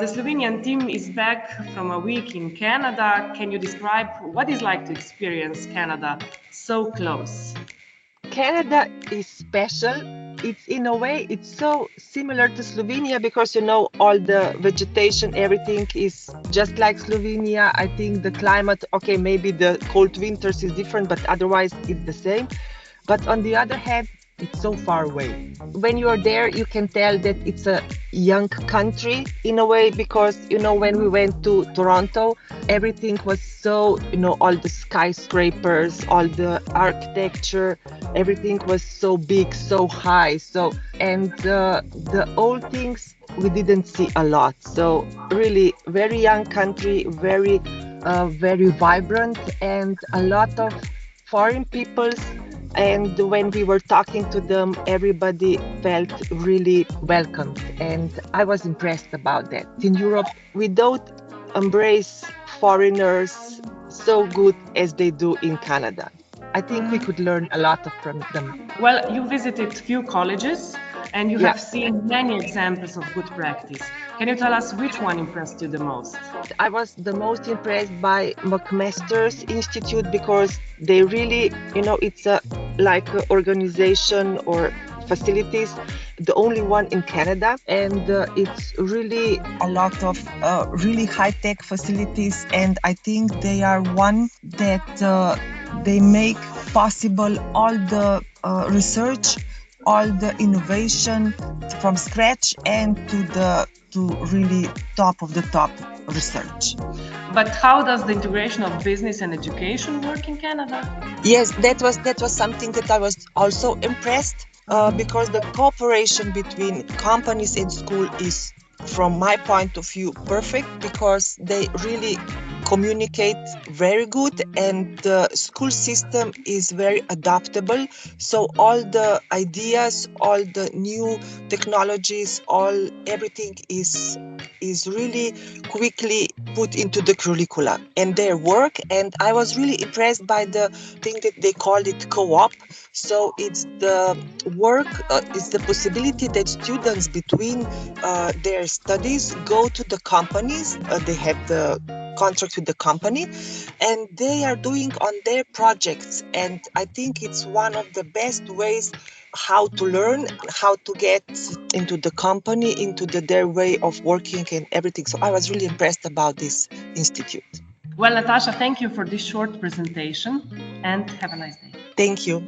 The Slovenian team is back from a week in Canada. Can you describe what it's like to experience Canada so close? Canada is special. It's in a way, it's so similar to Slovenia because, all the vegetation, everything is just like Slovenia. I think the climate, okay, maybe the cold winters is different, but otherwise it's the same. But on the other hand, it's so far away. When you are there, you can tell that it's a young country in a way because, when we went to Toronto, everything was so, all the skyscrapers, all the architecture, everything was so big, so high. And the old things we didn't see a lot. So really very young country, very vibrant, and a lot of foreign peoples. And when we were talking to them, everybody felt really welcomed. And I was impressed about that. In Europe, we don't embrace foreigners so good as they do in Canada. I think we could learn a lot from them. Well, you visited few colleges and you Yeah. have seen many examples of good practice. Can you tell us which one impressed you the most? I was the most impressed by McMaster's Institute because they really, it's a like a organization or facilities, the only one in Canada, and it's really a lot of really high-tech facilities, and I think they are one that they make possible all the research, all the innovation from scratch, and to really top of the top research. But how does the integration of business and education work in Canada? Yes, that was something that I was also impressed because the cooperation between companies and school is, from my point of view, perfect because they really communicate very good and the school system is very adaptable. So all the ideas, all the new technologies, everything is really quickly put into the curricula and their work. And I was really impressed by the thing that they call it co-op. So it's the work, it's the possibility that students between their studies go to the companies. They have the contract with the company and they are doing on their projects. And I think it's one of the best ways how to learn, how to get into the company, into their way of working and everything. So I was really impressed about this institute. Well, Natasha, thank you for this short presentation and have a nice day. Thank you.